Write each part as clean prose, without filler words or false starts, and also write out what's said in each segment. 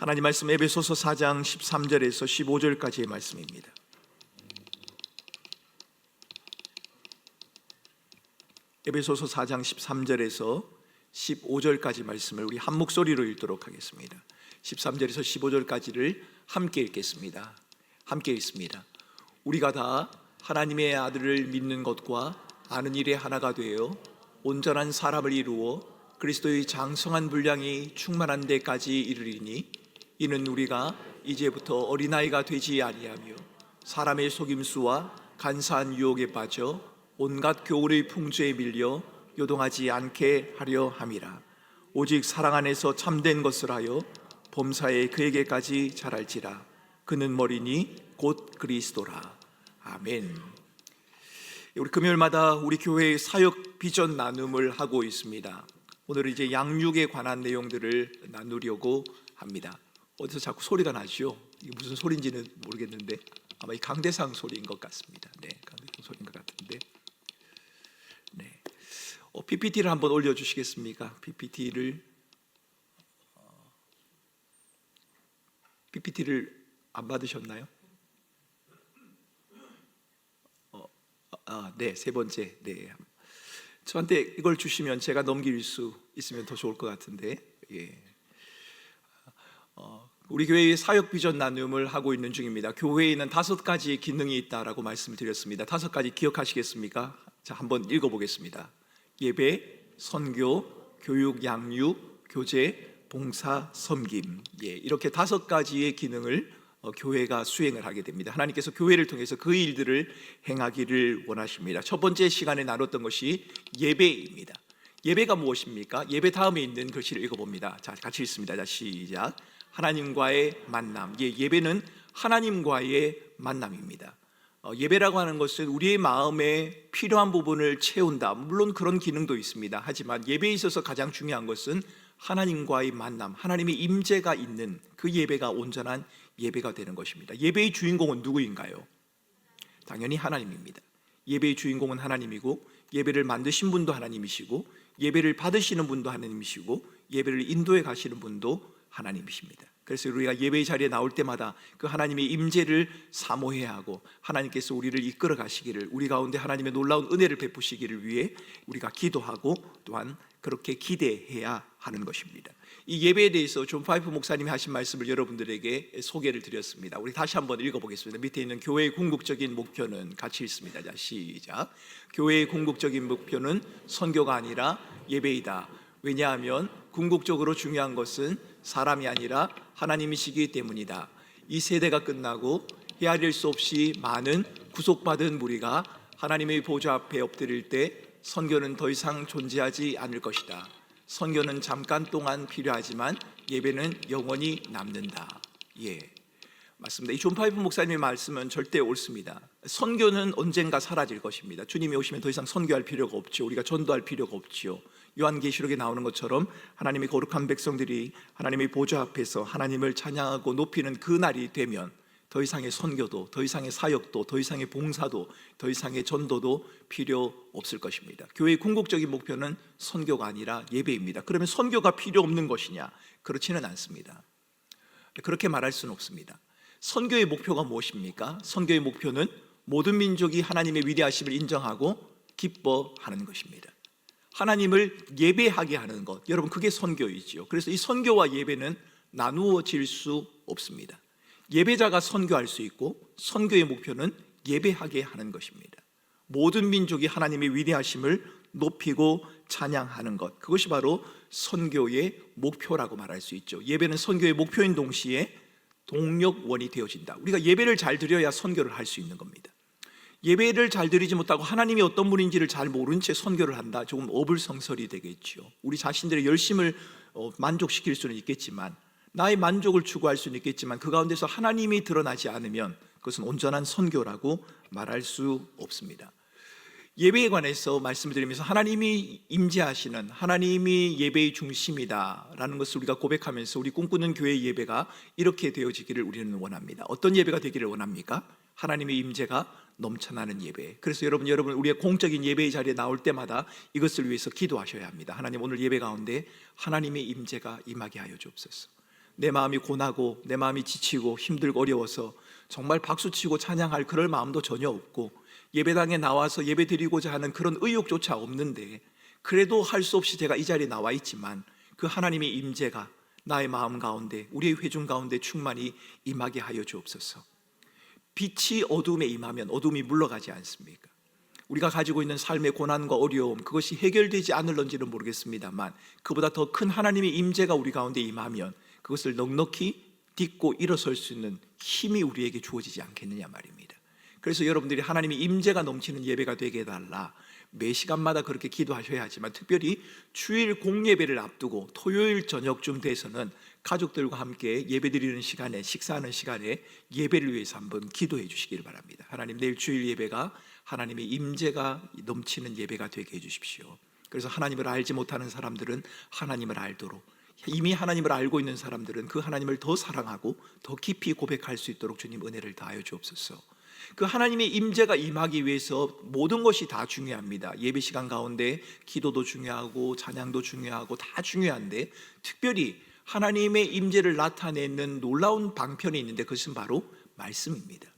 하나님 말씀 에베소서 4장 13절에서 15절까지의 말씀입니다. 에베소서 4장 13절에서 15절까지 말씀을 우리 한 목소리로 읽도록 하겠습니다. 13절에서 15절까지를 함께 읽겠습니다. 함께 읽습니다. 우리가 다 하나님의 아들을 믿는 것과 아는 일에 하나가 되어 온전한 사람을 이루어 그리스도의 장성한 분량이 충만한 데까지 이르리니, 이는 우리가 이제부터 어린아이가 되지 아니하며 사람의 속임수와 간사한 유혹에 빠져 온갖 교훈의 풍조에 밀려 요동하지 않게 하려 함이라. 오직 사랑 안에서 참된 것을 하여 범사에 그에게까지 자랄지라. 그는 머리니 곧 그리스도라. 아멘. 우리 금요일마다 우리 교회의 사역 비전 나눔을 하고 있습니다. 오늘은 이제 양육에 관한 내용들을 나누려고 합니다. 어디서 자꾸 소리가 나죠? 이게 무슨 소리인지는 모르겠는데 아마 이 강대상 소리인 것 같습니다. 네, 강대상 소리인 것 같은데. 네, PPT를 한번 올려주시겠습니까? PPT를 안 받으셨나요? 네, 세 번째. 네, 저한테 이걸 주시면 제가 넘길 수 있으면 더 좋을 것 같은데. 예. 우리 교회의 사역 비전 나눔을 하고 있는 중입니다. 교회에는 5가지 기능이 있다라고 말씀드렸습니다. 5가지 기억하시겠습니까? 자, 한번 읽어보겠습니다. 예배, 선교, 교육, 양육, 교제, 봉사, 섬김. 예, 이렇게 5가지의 기능을 교회가 수행을 하게 됩니다. 하나님께서 교회를 통해서 그 일들을 행하기를 원하십니다. 첫 번째 시간에 나눴던 것이 예배입니다. 예배가 무엇입니까? 예배 다음에 있는 글씨를 읽어봅니다. 자, 같이 읽습니다. 자, 시작. 하나님과의 만남. 예, 예배는 하나님과의 만남입니다. 예배라고 하는 것은 우리의 마음에 필요한 부분을 채운다. 물론 그런 기능도 있습니다. 하지만 예배에 있어서 가장 중요한 것은 하나님과의 만남, 하나님의 임재가 있는 그 예배가 온전한 예배가 되는 것입니다. 예배의 주인공은 누구인가요? 당연히 하나님입니다. 예배의 주인공은 하나님이고, 예배를 만드신 분도 하나님이시고, 예배를 받으시는 분도 하나님이시고, 예배를 인도해 가시는 분도 하나님이십니다. 그래서 우리가 예배의 자리에 나올 때마다 그 하나님의 임재를 사모해야 하고, 하나님께서 우리를 이끌어 가시기를, 우리 가운데 하나님의 놀라운 은혜를 베푸시기를 위해 우리가 기도하고 또한 그렇게 기대해야 하는 것입니다. 이 예배에 대해서 존 파이프 목사님이 하신 말씀을 여러분들에게 소개를 드렸습니다. 우리 다시 한번 읽어보겠습니다. 밑에 있는 교회의 궁극적인 목표는, 같이 읽습니다. 자, 시작. 교회의 궁극적인 목표는 선교가 아니라 예배이다. 왜냐하면 궁극적으로 중요한 것은 사람이 아니라 하나님이시기 때문이다. 이 세대가 끝나고 헤아릴 수 없이 많은 구속받은 무리가 하나님의 보좌 앞에 엎드릴 때 선교는 더 이상 존재하지 않을 것이다. 선교는 잠깐 동안 필요하지만 예배는 영원히 남는다. 예, 맞습니다. 이 존 파이프 목사님의 말씀은 절대 옳습니다. 선교는 언젠가 사라질 것입니다. 주님이 오시면 더 이상 선교할 필요가 없죠. 우리가 전도할 필요가 없죠. 요한계시록에 나오는 것처럼 하나님의 거룩한 백성들이 하나님의 보좌 앞에서 하나님을 찬양하고 높이는 그 날이 되면 더 이상의 선교도, 더 이상의 사역도, 더 이상의 봉사도, 더 이상의 전도도 필요 없을 것입니다. 교회의 궁극적인 목표는 선교가 아니라 예배입니다. 그러면 선교가 필요 없는 것이냐? 그렇지는 않습니다. 그렇게 말할 수는 없습니다. 선교의 목표가 무엇입니까? 선교의 목표는 모든 민족이 하나님의 위대하심을 인정하고 기뻐하는 것입니다. 하나님을 예배하게 하는 것, 여러분, 그게 선교이지요. 그래서 이 선교와 예배는 나누어질 수 없습니다. 예배자가 선교할 수 있고, 선교의 목표는 예배하게 하는 것입니다. 모든 민족이 하나님의 위대하심을 높이고 찬양하는 것, 그것이 바로 선교의 목표라고 말할 수 있죠. 예배는 선교의 목표인 동시에 동력원이 되어진다. 우리가 예배를 잘 드려야 선교를 할 수 있는 겁니다. 예배를 잘 드리지 못하고 하나님이 어떤 분인지를 잘 모른 채 선교를 한다, 조금 어불성설이 되겠죠. 우리 자신들의 열심을 만족시킬 수는 있겠지만, 나의 만족을 추구할 수는 있겠지만, 그 가운데서 하나님이 드러나지 않으면 그것은 온전한 선교라고 말할 수 없습니다. 예배에 관해서 말씀을 드리면서 하나님이 임재하시는, 하나님이 예배의 중심이다라는 것을 우리가 고백하면서 우리 꿈꾸는 교회의 예배가 이렇게 되어지기를 우리는 원합니다. 어떤 예배가 되기를 원합니까? 하나님의 임재가 넘쳐나는 예배. 그래서 여러분 우리의 공적인 예배의 자리에 나올 때마다 이것을 위해서 기도하셔야 합니다. 하나님, 오늘 예배 가운데 하나님의 임재가 임하게 하여 주옵소서. 내 마음이 고나고 내 마음이 지치고 힘들고 어려워서 정말 박수치고 찬양할 그럴 마음도 전혀 없고 예배당에 나와서 예배 드리고자 하는 그런 의욕조차 없는데, 그래도 할 수 없이 제가 이 자리에 나와 있지만 그 하나님의 임재가 나의 마음 가운데, 우리의 회중 가운데 충만히 임하게 하여 주옵소서. 빛이 어둠에 임하면 어둠이 물러가지 않습니까? 우리가 가지고 있는 삶의 고난과 어려움, 그것이 해결되지 않을런지는 모르겠습니다만 그보다 더 큰 하나님의 임재가 우리 가운데 임하면 그것을 넉넉히 딛고 일어설 수 있는 힘이 우리에게 주어지지 않겠느냐 말입니다. 그래서 여러분들이 하나님의 임재가 넘치는 예배가 되게 해달라, 매 시간마다 그렇게 기도하셔야 하지만 특별히 주일 공예배를 앞두고 토요일 저녁쯤 돼서는 가족들과 함께 예배드리는 시간에, 식사하는 시간에 예배를 위해서 한번 기도해 주시기를 바랍니다. 하나님, 내일 주일 예배가 하나님의 임재가 넘치는 예배가 되게 해주십시오. 그래서 하나님을 알지 못하는 사람들은 하나님을 알도록, 이미 하나님을 알고 있는 사람들은 그 하나님을 더 사랑하고 더 깊이 고백할 수 있도록 주님 은혜를 다하여 주옵소서. 그 하나님의 임재가 임하기 위해서 모든 것이 다 중요합니다. 예배 시간 가운데 기도도 중요하고 찬양도 중요하고 다 중요한데, 특별히 하나님의 임재를 나타내는 놀라운 방편이 있는데 그것은 바로 말씀입니다.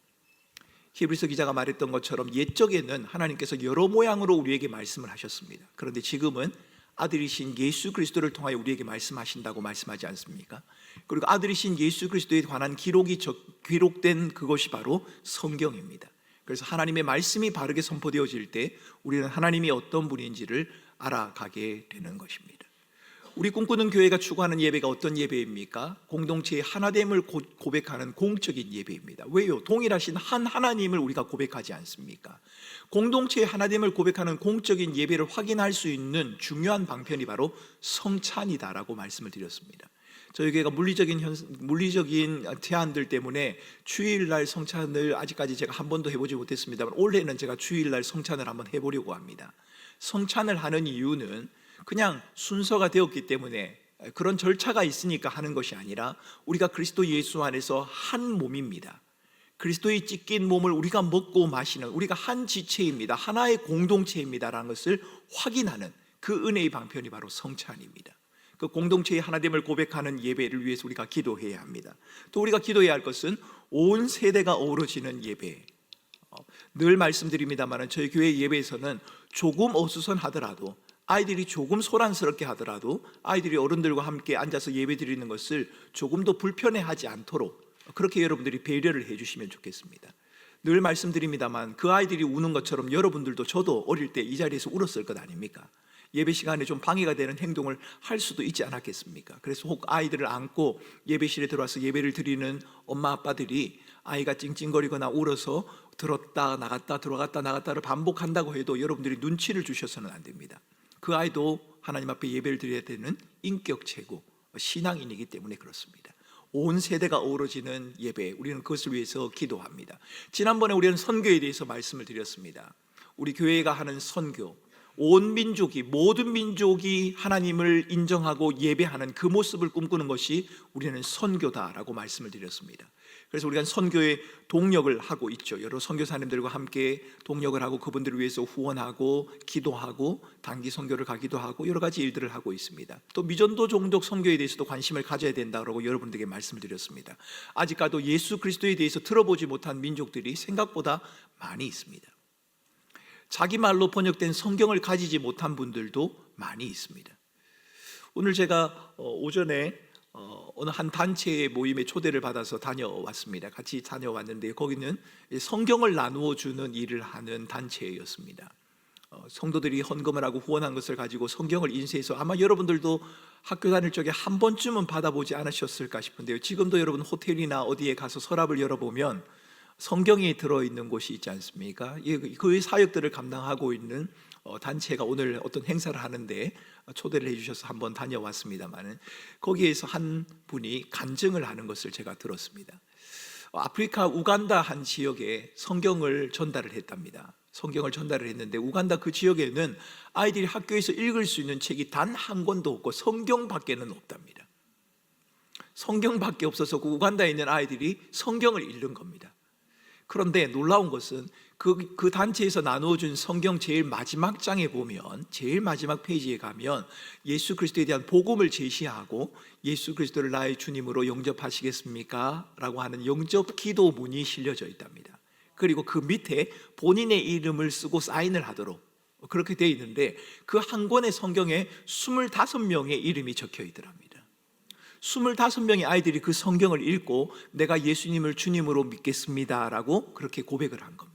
히브리서 기자가 말했던 것처럼 옛적에는 하나님께서 여러 모양으로 우리에게 말씀을 하셨습니다. 그런데 지금은 아들이신 예수 그리스도를 통하여 우리에게 말씀하신다고 말씀하지 않습니까? 그리고 아들이신 예수 그리스도에 관한 기록된 그것이 바로 성경입니다. 그래서 하나님의 말씀이 바르게 선포되어질 때 우리는 하나님이 어떤 분인지를 알아가게 되는 것입니다. 우리 꿈꾸는 교회가 추구하는 예배가 어떤 예배입니까? 공동체의 하나됨을 고백하는 공적인 예배입니다. 왜요? 동일하신 한 하나님을 우리가 고백하지 않습니까? 공동체의 하나됨을 고백하는 공적인 예배를 확인할 수 있는 중요한 방편이 바로 성찬이다라고 말씀을 드렸습니다. 저희 교회가 물리적인 제한들 때문에 주일날 성찬을 아직까지 제가 한 번도 해보지 못했습니다만 올해는 제가 주일날 성찬을 한번 해보려고 합니다. 성찬을 하는 이유는 그냥 순서가 되었기 때문에, 그런 절차가 있으니까 하는 것이 아니라 우리가 그리스도 예수 안에서 한 몸입니다. 그리스도의 찢긴 몸을 우리가 먹고 마시는, 우리가 한 지체입니다, 하나의 공동체입니다라는 것을 확인하는 그 은혜의 방편이 바로 성찬입니다. 그 공동체의 하나됨을 고백하는 예배를 위해서 우리가 기도해야 합니다. 또 우리가 기도해야 할 것은 온 세대가 어우러지는 예배. 늘 말씀드립니다만 저희 교회 예배에서는 조금 어수선하더라도, 아이들이 조금 소란스럽게 하더라도 아이들이 어른들과 함께 앉아서 예배 드리는 것을 조금 더 불편해하지 않도록 그렇게 여러분들이 배려를 해주시면 좋겠습니다. 늘 말씀드립니다만 그 아이들이 우는 것처럼 여러분들도, 저도 어릴 때 이 자리에서 울었을 것 아닙니까? 예배 시간에 좀 방해가 되는 행동을 할 수도 있지 않았겠습니까? 그래서 혹 아이들을 안고 예배실에 들어와서 예배를 드리는 엄마 아빠들이 아이가 찡찡거리거나 울어서 들었다 나갔다 들어갔다 나갔다를 반복한다고 해도 여러분들이 눈치를 주셔서는 안 됩니다. 그 아이도 하나님 앞에 예배를 드려야 되는 인격체고 신앙인이기 때문에 그렇습니다. 온 세대가 어우러지는 예배, 우리는 그것을 위해서 기도합니다. 지난번에 우리는 선교에 대해서 말씀을 드렸습니다. 우리 교회가 하는 선교, 온 민족이, 모든 민족이 하나님을 인정하고 예배하는 그 모습을 꿈꾸는 것이 우리는 선교다라고 말씀을 드렸습니다. 그래서 우리가 선교에 동력을 하고 있죠. 여러 선교사님들과 함께 동력을 하고 그분들을 위해서 후원하고 기도하고 단기 선교를 가기도 하고 여러 가지 일들을 하고 있습니다. 또 미전도 종족 선교에 대해서도 관심을 가져야 된다고 여러분들에게 말씀을 드렸습니다. 아직까지도 예수 그리스도에 대해서 들어보지 못한 민족들이 생각보다 많이 있습니다. 자기 말로 번역된 성경을 가지지 못한 분들도 많이 있습니다. 오늘 제가 오전에 어느 한 단체의 모임에 초대를 받아서 다녀왔습니다. 같이 다녀왔는데 거기는 성경을 나누어 주는 일을 하는 단체였습니다. 성도들이 헌금을 하고 후원한 것을 가지고 성경을 인쇄해서, 아마 여러분들도 학교 다닐 적에 한 번쯤은 받아보지 않으셨을까 싶은데요, 지금도 여러분 호텔이나 어디에 가서 서랍을 열어보면 성경이 들어있는 곳이 있지 않습니까? 그 사역들을 감당하고 있는 단체가 오늘 어떤 행사를 하는데 초대를 해주셔서 한번 다녀왔습니다만, 거기에서 한 분이 간증을 하는 것을 제가 들었습니다. 아프리카 우간다 한 지역에 성경을 전달을 했답니다. 성경을 전달을 했는데 우간다 그 지역에는 아이들이 학교에서 읽을 수 있는 책이 단 한 권도 없고 성경밖에는 없답니다. 성경밖에 없어서 그 우간다에 있는 아이들이 성경을 읽는 겁니다. 그런데 놀라운 것은 그 단체에서 나누어준 성경 제일 마지막 장에 보면, 제일 마지막 페이지에 가면 예수 그리스도에 대한 복음을 제시하고 예수 그리스도를 나의 주님으로 영접하시겠습니까? 라고 하는 영접 기도문이 실려져 있답니다. 그리고 그 밑에 본인의 이름을 쓰고 사인을 하도록 그렇게 되어 있는데, 그 한 권의 성경에 25명의 이름이 적혀 있더랍니다. 25명의 아이들이 그 성경을 읽고 내가 예수님을 주님으로 믿겠습니다 라고 그렇게 고백을 한 겁니다.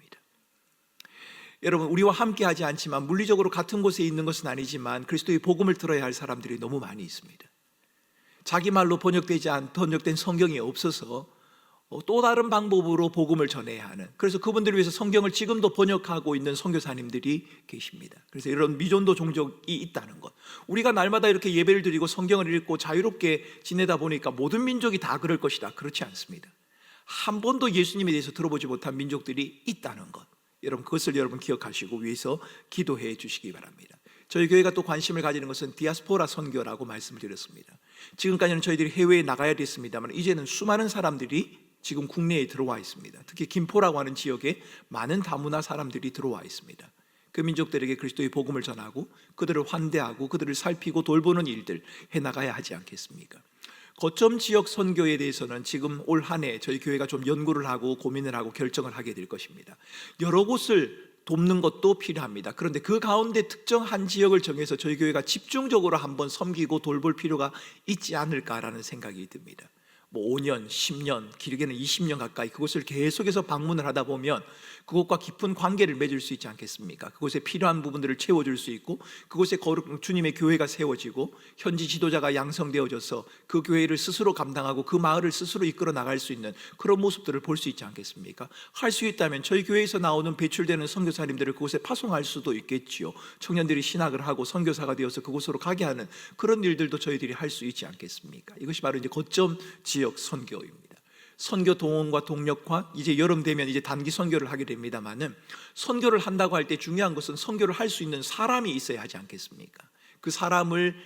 여러분, 우리와 함께 하지 않지만, 물리적으로 같은 곳에 있는 것은 아니지만 그리스도의 복음을 들어야 할 사람들이 너무 많이 있습니다. 자기 말로 번역된 성경이 없어서 또 다른 방법으로 복음을 전해야 하는, 그래서 그분들을 위해서 성경을 지금도 번역하고 있는 선교사님들이 계십니다. 그래서 이런 미존도 종족이 있다는 것, 우리가 날마다 이렇게 예배를 드리고 성경을 읽고 자유롭게 지내다 보니까 모든 민족이 다 그럴 것이다, 그렇지 않습니다. 한 번도 예수님에 대해서 들어보지 못한 민족들이 있다는 것, 여러분 그것을 여러분 기억하시고 위해서 기도해 주시기 바랍니다. 저희 교회가 또 관심을 가지는 것은 디아스포라 선교라고 말씀을 드렸습니다. 지금까지는 저희들이 해외에 나가야 됐습니다만, 이제는 수많은 사람들이 지금 국내에 들어와 있습니다. 특히 김포라고 하는 지역에 많은 다문화 사람들이 들어와 있습니다. 그 민족들에게 그리스도의 복음을 전하고 그들을 환대하고 그들을 살피고 돌보는 일들 해나가야 하지 않겠습니까? 거점 지역 선교에 대해서는 지금 올 한 해 저희 교회가 좀 연구를 하고 고민을 하고 결정을 하게 될 것입니다. 여러 곳을 돕는 것도 필요합니다. 그런데 그 가운데 특정 한 지역을 정해서 저희 교회가 집중적으로 한번 섬기고 돌볼 필요가 있지 않을까라는 생각이 듭니다. 5년, 10년, 길게는 20년 가까이 그곳을 계속해서 방문을 하다 보면 그곳과 깊은 관계를 맺을 수 있지 않겠습니까? 그곳에 필요한 부분들을 채워줄 수 있고, 그곳에 주님의 교회가 세워지고 현지 지도자가 양성되어져서 그 교회를 스스로 감당하고 그 마을을 스스로 이끌어 나갈 수 있는 그런 모습들을 볼 수 있지 않겠습니까? 할 수 있다면 저희 교회에서 나오는 배출되는 선교사님들을 그곳에 파송할 수도 있겠지요. 청년들이 신학을 하고 선교사가 되어서 그곳으로 가게 하는 그런 일들도 저희들이 할 수 있지 않겠습니까? 이것이 바로 이제 거점 지역 선교입니다. 선교 동원과 동력화, 이제 여름 되면 이제 단기 선교를 하게 됩니다만은, 선교를 한다고 할 때 중요한 것은 선교를 할 수 있는 사람이 있어야 하지 않겠습니까? 그 사람을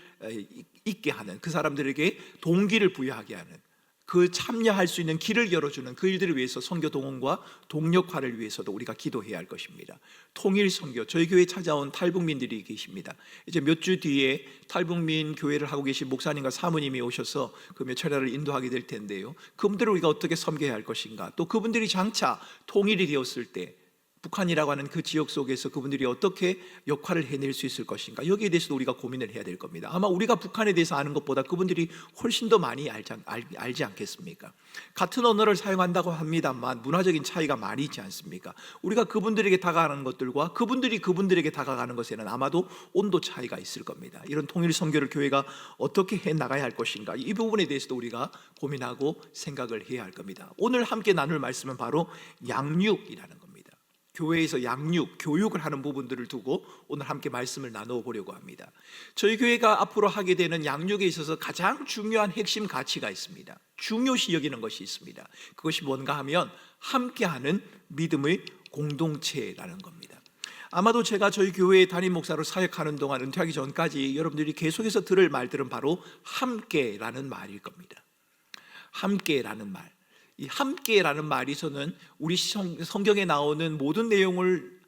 있게 하는, 그 사람들에게 동기를 부여하게 하는, 그 참여할 수 있는 길을 열어주는 그 일들을 위해서 선교 동원과 동력화를 위해서도 우리가 기도해야 할 것입니다. 통일 선교, 저희 교회에 찾아온 탈북민들이 계십니다. 이제 몇 주 뒤에 탈북민 교회를 하고 계신 목사님과 사모님이 오셔서 그 몇 차례를 인도하게 될 텐데요, 그분들을 우리가 어떻게 섬겨야 할 것인가, 또 그분들이 장차 통일이 되었을 때 북한이라고 하는 그 지역 속에서 그분들이 어떻게 역할을 해낼 수 있을 것인가, 여기에 대해서도 우리가 고민을 해야 될 겁니다. 아마 우리가 북한에 대해서 아는 것보다 그분들이 훨씬 더 많이 알지 않겠습니까? 같은 언어를 사용한다고 합니다만 문화적인 차이가 많이 있지 않습니까? 우리가 그분들에게 다가가는 것들과 그분들이 그분들에게 다가가는 것에는 아마도 온도 차이가 있을 겁니다. 이런 통일 선교를 교회가 어떻게 해나가야 할 것인가, 이 부분에 대해서도 우리가 고민하고 생각을 해야 할 겁니다. 오늘 함께 나눌 말씀은 바로 양육이라는 겁니다. 교회에서 양육, 교육을 하는 부분들을 두고 오늘 함께 말씀을 나누어 보려고 합니다. 저희 교회가 앞으로 하게 되는 양육에 있어서 가장 중요한 핵심 가치가 있습니다. 중요시 여기는 것이 있습니다. 그것이 뭔가 하면 함께하는 믿음의 공동체라는 겁니다. 아마도 제가 저희 교회의 담임 목사로 사역하는 동안, 은퇴하기 전까지 여러분들이 계속해서 들을 말들은 바로 함께라는 말일 겁니다. 함께라는 말, 이 함께라는 말이 저는 우리 성경에 나오는 모든 내용을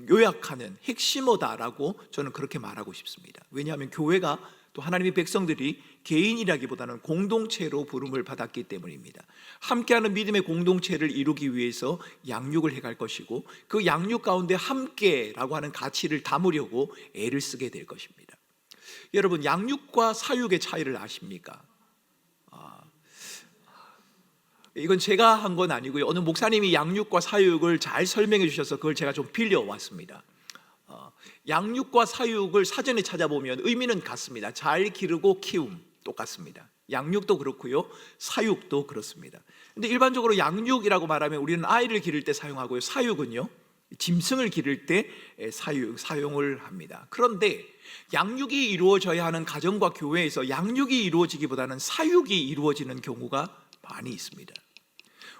요약하는 핵심어다라고 저는 그렇게 말하고 싶습니다. 왜냐하면 교회가, 또 하나님의 백성들이 개인이라기보다는 공동체로 부름을 받았기 때문입니다. 함께하는 믿음의 공동체를 이루기 위해서 양육을 해갈 것이고, 그 양육 가운데 함께라고 하는 가치를 담으려고 애를 쓰게 될 것입니다. 여러분, 양육과 사육의 차이를 아십니까? 이건 제가 한 건 아니고요, 어느 목사님이 양육과 사육을 잘 설명해 주셔서 그걸 제가 좀 빌려왔습니다. 양육과 사육을 사전에 찾아보면 의미는 같습니다. 잘 기르고 키움, 똑같습니다. 양육도 그렇고요, 사육도 그렇습니다. 근데 일반적으로 양육이라고 말하면 우리는 아이를 기를 때 사용하고요, 사육은요, 짐승을 기를 때 사용을 합니다. 그런데 양육이 이루어져야 하는 가정과 교회에서 양육이 이루어지기보다는 사육이 이루어지는 경우가 많이 있습니다.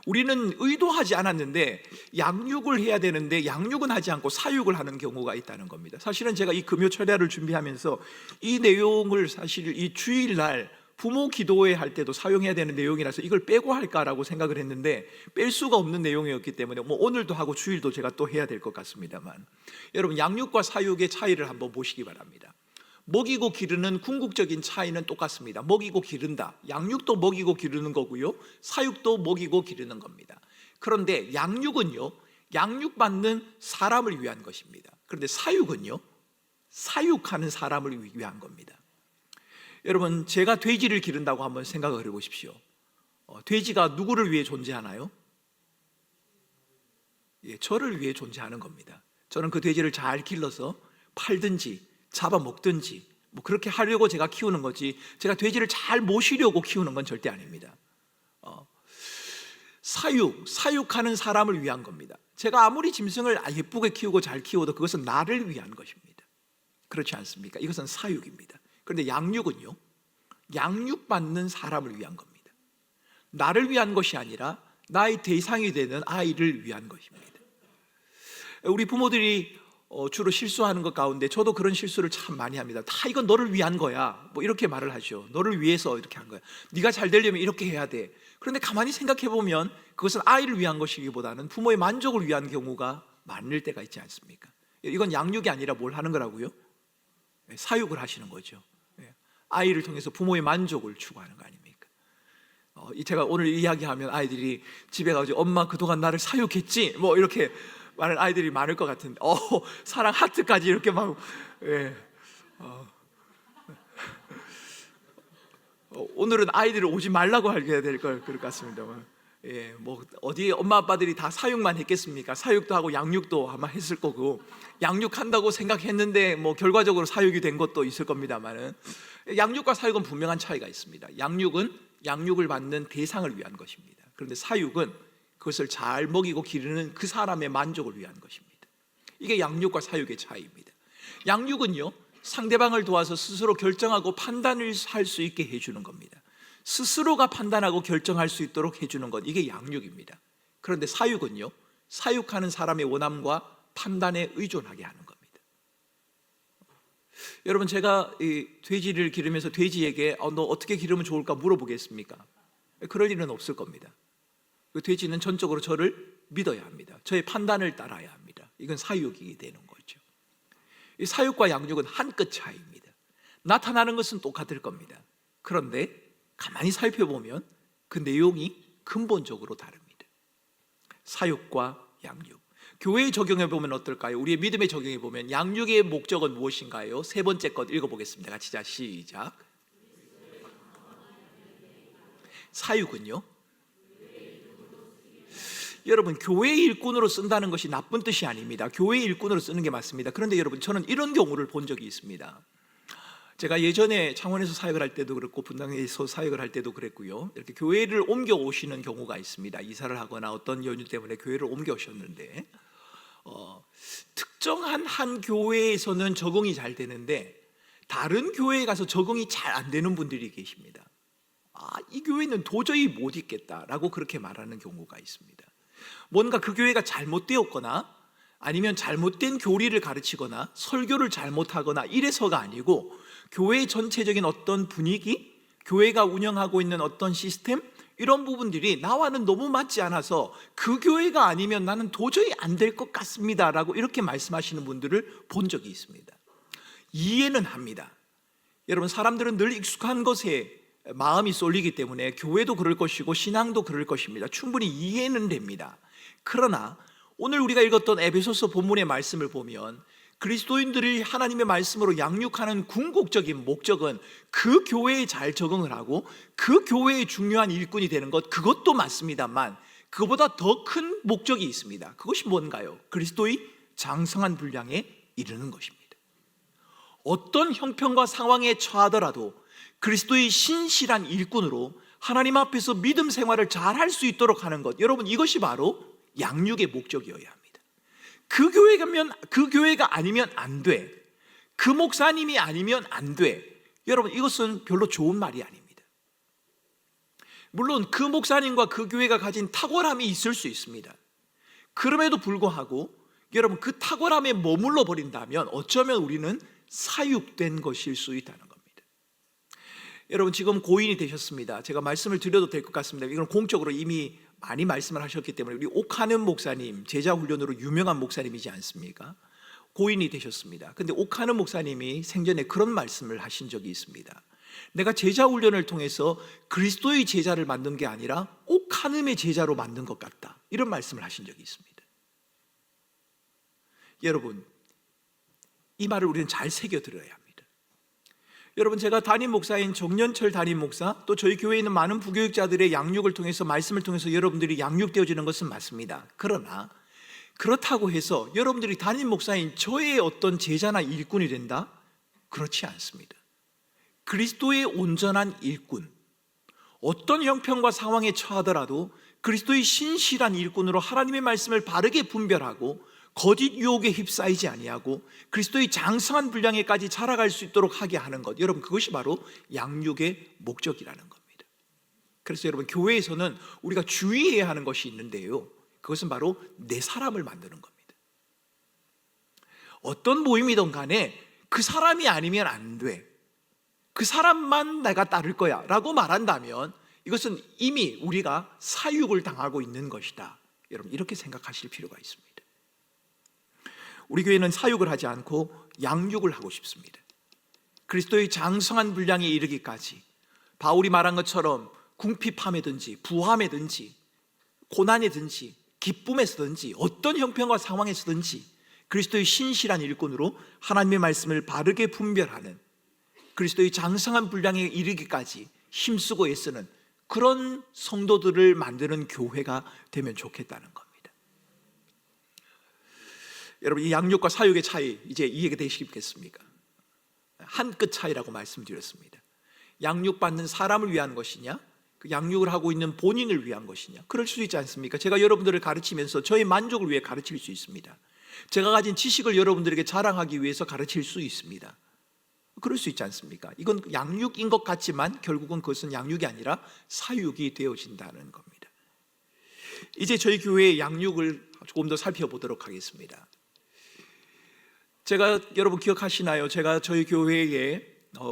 우리는 의도하지 않았는데 양육을 해야 되는데 양육은 하지 않고 사육을 하는 경우가 있다는 겁니다. 사실은 제가 이 금요 철야를 준비하면서 이 내용을 사실 이 주일날 부모 기도회 할 때도 사용해야 되는 내용이라서 이걸 빼고 할까라고 생각을 했는데 뺄 수가 없는 내용이었기 때문에 오늘도 하고 주일도 제가 또 해야 될 것 같습니다만, 여러분 양육과 사육의 차이를 한번 보시기 바랍니다. 먹이고 기르는 궁극적인 차이는 똑같습니다. 먹이고 기른다. 양육도 먹이고 기르는 거고요, 사육도 먹이고 기르는 겁니다. 그런데 양육은요, 양육받는 사람을 위한 것입니다. 그런데 사육은요, 사육하는 사람을 위한 겁니다. 여러분, 제가 돼지를 기른다고 한번 생각을 해보십시오. 돼지가 누구를 위해 존재하나요? 저를 위해 존재하는 겁니다. 저는 그 돼지를 잘 길러서 팔든지 잡아먹든지 그렇게 하려고 제가 키우는 거지, 제가 돼지를 잘 모시려고 키우는 건 절대 아닙니다. 사육하는 사람을 위한 겁니다. 제가 아무리 짐승을 예쁘게 키우고 잘 키워도 그것은 나를 위한 것입니다. 그렇지 않습니까? 이것은 사육입니다. 그런데 양육은요, 양육받는 사람을 위한 겁니다. 나를 위한 것이 아니라 나의 대상이 되는 아이를 위한 것입니다. 우리 부모들이 주로 실수하는 것 가운데 저도 그런 실수를 참 많이 합니다. 다 이건 너를 위한 거야, 이렇게 말을 하죠. 너를 위해서 이렇게 한 거야. 네가 잘 되려면 이렇게 해야 돼. 그런데 가만히 생각해 보면 그것은 아이를 위한 것이기보다는 부모의 만족을 위한 경우가 많을 때가 있지 않습니까? 이건 양육이 아니라 뭘 하는 거라고요? 사육을 하시는 거죠. 아이를 통해서 부모의 만족을 추구하는 거 아닙니까? 제가 오늘 이야기하면 아이들이 집에 가서 엄마 그동안 나를 사육했지? 이렇게 말하는 아이들이 많을 것 같은데, 사랑 하트까지 이렇게 막, 오늘은 아이들을 오지 말라고 하게 될 것 같습니다만, 어디 엄마 아빠들이 다 사육만 했겠습니까? 사육도 하고 양육도 아마 했을 거고, 양육한다고 생각했는데 결과적으로 사육이 된 것도 있을 겁니다만은, 양육과 사육은 분명한 차이가 있습니다. 양육은 양육을 받는 대상을 위한 것입니다. 그런데 사육은 그것을 잘 먹이고 기르는 그 사람의 만족을 위한 것입니다. 이게 양육과 사육의 차이입니다. 양육은요, 상대방을 도와서 스스로 결정하고 판단을 할 수 있게 해주는 겁니다. 스스로가 판단하고 결정할 수 있도록 해주는 것, 이게 양육입니다. 그런데 사육은요, 사육하는 사람의 원함과 판단에 의존하게 하는 겁니다. 여러분, 제가 이 돼지를 기르면서 돼지에게 너 어떻게 기르면 좋을까 물어보겠습니까? 그럴 일은 없을 겁니다. 그 돼지는 전적으로 저를 믿어야 합니다. 저의 판단을 따라야 합니다. 이건 사육이 되는 거죠. 이 사육과 양육은 한 끗 차이입니다. 나타나는 것은 똑같을 겁니다. 그런데 가만히 살펴보면 그 내용이 근본적으로 다릅니다. 사육과 양육, 교회에 적용해 보면 어떨까요? 우리의 믿음에 적용해 보면 양육의 목적은 무엇인가요? 세 번째 것 읽어보겠습니다. 같이. 자, 시작. 사육은요, 여러분, 교회의 일꾼으로 쓴다는 것이 나쁜 뜻이 아닙니다. 교회의 일꾼으로 쓰는 게 맞습니다. 그런데 여러분, 저는 이런 경우를 본 적이 있습니다. 제가 예전에 창원에서 사역을 할 때도 그렇고 분당에서 사역을 할 때도 그랬고요, 이렇게 교회를 옮겨 오시는 경우가 있습니다. 이사를 하거나 어떤 연유 때문에 교회를 옮겨 오셨는데, 특정한 한 교회에서는 적응이 잘 되는데 다른 교회에 가서 적응이 잘 안 되는 분들이 계십니다. 이 교회는 도저히 못 있겠다라고 그렇게 말하는 경우가 있습니다. 뭔가 그 교회가 잘못되었거나 아니면 잘못된 교리를 가르치거나 설교를 잘못하거나 이래서가 아니고, 교회의 전체적인 어떤 분위기, 교회가 운영하고 있는 어떤 시스템, 이런 부분들이 나와는 너무 맞지 않아서 그 교회가 아니면 나는 도저히 안 될 것 같습니다 라고 이렇게 말씀하시는 분들을 본 적이 있습니다. 이해는 합니다. 여러분, 사람들은 늘 익숙한 것에 마음이 쏠리기 때문에 교회도 그럴 것이고 신앙도 그럴 것입니다. 충분히 이해는 됩니다. 그러나 오늘 우리가 읽었던 에베소서 본문의 말씀을 보면 그리스도인들이 하나님의 말씀으로 양육하는 궁극적인 목적은 그 교회에 잘 적응을 하고 그 교회의 중요한 일꾼이 되는 것, 그것도 맞습니다만 그것보다 더 큰 목적이 있습니다. 그것이 뭔가요? 그리스도의 장성한 분량에 이르는 것입니다. 어떤 형편과 상황에 처하더라도 그리스도의 신실한 일꾼으로 하나님 앞에서 믿음 생활을 잘 할 수 있도록 하는 것, 여러분, 이것이 바로 양육의 목적이어야 합니다. 그 교회가 아니면 안 돼, 그 목사님이 아니면 안 돼, 여러분, 이것은 별로 좋은 말이 아닙니다. 물론 그 목사님과 그 교회가 가진 탁월함이 있을 수 있습니다. 그럼에도 불구하고 여러분, 그 탁월함에 머물러 버린다면 어쩌면 우리는 사육된 것일 수 있다는 겁니다. 여러분 지금 고인이 되셨습니다. 제가 말씀을 드려도 될 것 같습니다. 이건 공적으로 이미 많이 말씀을 하셨기 때문에 우리 옥하는 목사님, 제자훈련으로 유명한 목사님이지 않습니까? 고인이 되셨습니다. 근데 옥하는 목사님이 생전에 그런 말씀을 하신 적이 있습니다. 내가 제자훈련을 통해서 그리스도의 제자를 만든 게 아니라 옥하는의 제자로 만든 것 같다, 이런 말씀을 하신 적이 있습니다. 여러분, 이 말을 우리는 잘 새겨들어야 합니다. 여러분, 제가 담임 목사인 정년철 담임 목사, 또 저희 교회에 있는 많은 부교육자들의 양육을 통해서, 말씀을 통해서 여러분들이 양육되어지는 것은 맞습니다. 그러나 그렇다고 해서 여러분들이 담임 목사인 저의 어떤 제자나 일꾼이 된다? 그렇지 않습니다. 그리스도의 온전한 일꾼, 어떤 형편과 상황에 처하더라도 그리스도의 신실한 일꾼으로 하나님의 말씀을 바르게 분별하고 거짓 유혹에 휩싸이지 아니하고 그리스도의 장성한 분량에까지 자라갈 수 있도록 하게 하는 것, 여러분, 그것이 바로 양육의 목적이라는 겁니다. 그래서 여러분, 교회에서는 우리가 주의해야 하는 것이 있는데요, 그것은 바로 내 사람을 만드는 겁니다. 어떤 모임이든 간에 그 사람이 아니면 안 돼, 그 사람만 내가 따를 거야 라고 말한다면 이것은 이미 우리가 사육을 당하고 있는 것이다. 여러분, 이렇게 생각하실 필요가 있습니다. 우리 교회는 사육을 하지 않고 양육을 하고 싶습니다. 그리스도의 장성한 분량에 이르기까지 바울이 말한 것처럼 궁핍함에든지 부함에든지 고난에든지 기쁨에서든지 어떤 형편과 상황에서든지 그리스도의 신실한 일꾼으로 하나님의 말씀을 바르게 분별하는, 그리스도의 장성한 분량에 이르기까지 힘쓰고 애쓰는 그런 성도들을 만드는 교회가 되면 좋겠다는 겁니다. 여러분, 이 양육과 사육의 차이 이제 이해가 되시겠습니까? 한 끗 차이라고 말씀드렸습니다. 양육받는 사람을 위한 것이냐, 그 양육을 하고 있는 본인을 위한 것이냐, 그럴 수 있지 않습니까? 제가 여러분들을 가르치면서 저의 만족을 위해 가르칠 수 있습니다. 제가 가진 지식을 여러분들에게 자랑하기 위해서 가르칠 수 있습니다. 그럴 수 있지 않습니까? 이건 양육인 것 같지만 결국은 그것은 양육이 아니라 사육이 되어진다는 겁니다. 이제 저희 교회의 양육을 조금 더 살펴보도록 하겠습니다. 제가, 여러분 기억하시나요? 제가 저희 교회에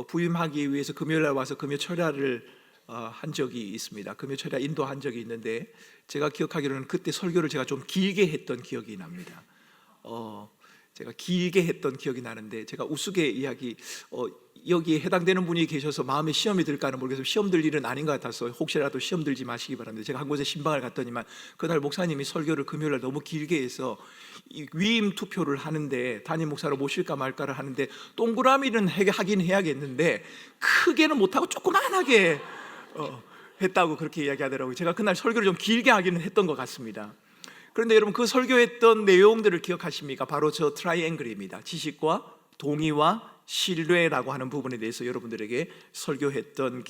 부임하기 위해서 금요일날 와서 금요 철야를 한 적이 있습니다. 금요 철야 인도한 적이 있는데, 제가 기억하기로는 그때 설교를 제가 좀 길게 했던 기억이 납니다. 제가 길게 했던 기억이 나는데, 제가 우스개 이야기, 여기에 해당되는 분이 계셔서 마음에 시험이 들까는 모르겠어요. 시험 들 일은 아닌 것 같아서 혹시라도 시험 들지 마시기 바랍니다. 제가 한 곳에 신방을 갔더니만 그날 목사님이 설교를 금요일날 너무 길게 해서 위임 투표를 하는데, 담임 목사로 모실까 말까를 하는데 동그라미는 하긴 해야겠는데 크게는 못하고 조그만하게 했다고 그렇게 이야기하더라고요. 제가 그날 설교를 좀 길게 하기는 했던 것 같습니다. 그런데 여러분, 그 설교했던 내용들을 기억하십니까? 바로 저 트라이앵글입니다. 지식과 동의와 신뢰라고 하는 부분에 대해서 여러분들에게 설교했던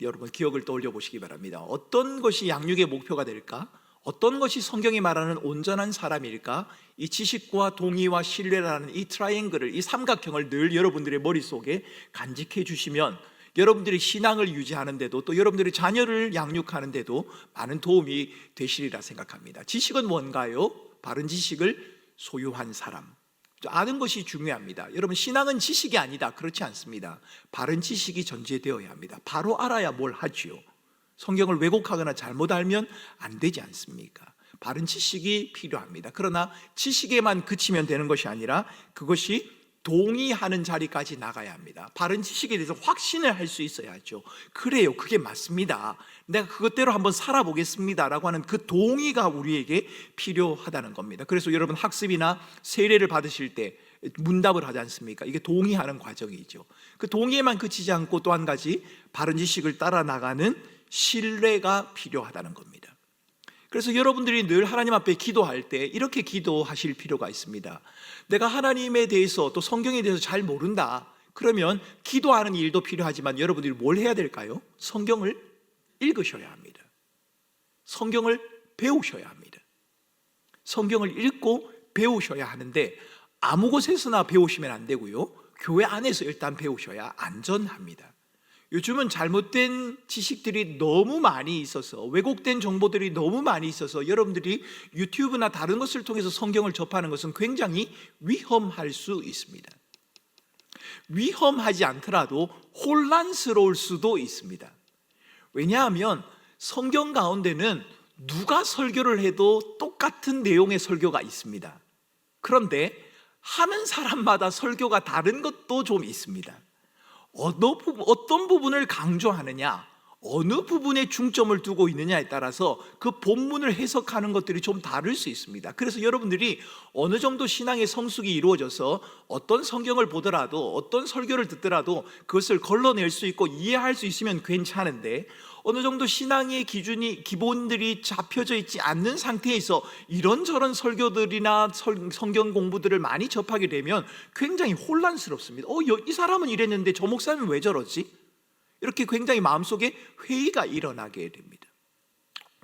여러분 기억을 떠올려 보시기 바랍니다. 어떤 것이 양육의 목표가 될까? 어떤 것이 성경이 말하는 온전한 사람일까? 이 지식과 동의와 신뢰라는 이 트라이앵글을, 이 삼각형을 늘 여러분들의 머릿속에 간직해 주시면 여러분들이 신앙을 유지하는 데도, 또 여러분들의 자녀를 양육하는 데도 많은 도움이 되시리라 생각합니다. 지식은 뭔가요? 바른 지식을 소유한 사람, 아는 것이 중요합니다. 여러분, 신앙은 지식이 아니다, 그렇지 않습니다. 바른 지식이 전제되어야 합니다. 바로 알아야 뭘 하지요. 성경을 왜곡하거나 잘못 알면 안 되지 않습니까? 바른 지식이 필요합니다. 그러나 지식에만 그치면 되는 것이 아니라 그것이 동의하는 자리까지 나가야 합니다. 바른 지식에 대해서 확신을 할 수 있어야죠. 그래요, 그게 맞습니다, 내가 그것대로 한번 살아보겠습니다 라고 하는 그 동의가 우리에게 필요하다는 겁니다. 그래서 여러분, 학습이나 세례를 받으실 때 문답을 하지 않습니까? 이게 동의하는 과정이죠. 그 동의에만 그치지 않고 또 한 가지, 바른 지식을 따라 나가는 신뢰가 필요하다는 겁니다. 그래서 여러분들이 늘 하나님 앞에 기도할 때 이렇게 기도하실 필요가 있습니다. 내가 하나님에 대해서, 또 성경에 대해서 잘 모른다, 그러면 기도하는 일도 필요하지만 여러분들이 뭘 해야 될까요? 성경을 읽으셔야 합니다. 성경을 배우셔야 합니다. 성경을 읽고 배우셔야 하는데, 아무 곳에서나 배우시면 안 되고요, 교회 안에서 일단 배우셔야 안전합니다. 요즘은 잘못된 지식들이 너무 많이 있어서, 왜곡된 정보들이 너무 많이 있어서 여러분들이 유튜브나 다른 것을 통해서 성경을 접하는 것은 굉장히 위험할 수 있습니다. 위험하지 않더라도 혼란스러울 수도 있습니다. 왜냐하면 성경 가운데는 누가 설교를 해도 똑같은 내용의 설교가 있습니다. 그런데 하는 사람마다 설교가 다른 것도 좀 있습니다. 어떤 부분을 강조하느냐, 어느 부분에 중점을 두고 있느냐에 따라서 그 본문을 해석하는 것들이 좀 다를 수 있습니다. 그래서 여러분들이 어느 정도 신앙의 성숙이 이루어져서 어떤 성경을 보더라도 어떤 설교를 듣더라도 그것을 걸러낼 수 있고 이해할 수 있으면 괜찮은데, 어느 정도 신앙의 기본들이 잡혀져 있지 않는 상태에서 이런저런 설교들이나 성경 공부들을 많이 접하게 되면 굉장히 혼란스럽습니다. 이 사람은 이랬는데 저 목사님은 왜 저러지? 이렇게 굉장히 마음속에 회의가 일어나게 됩니다.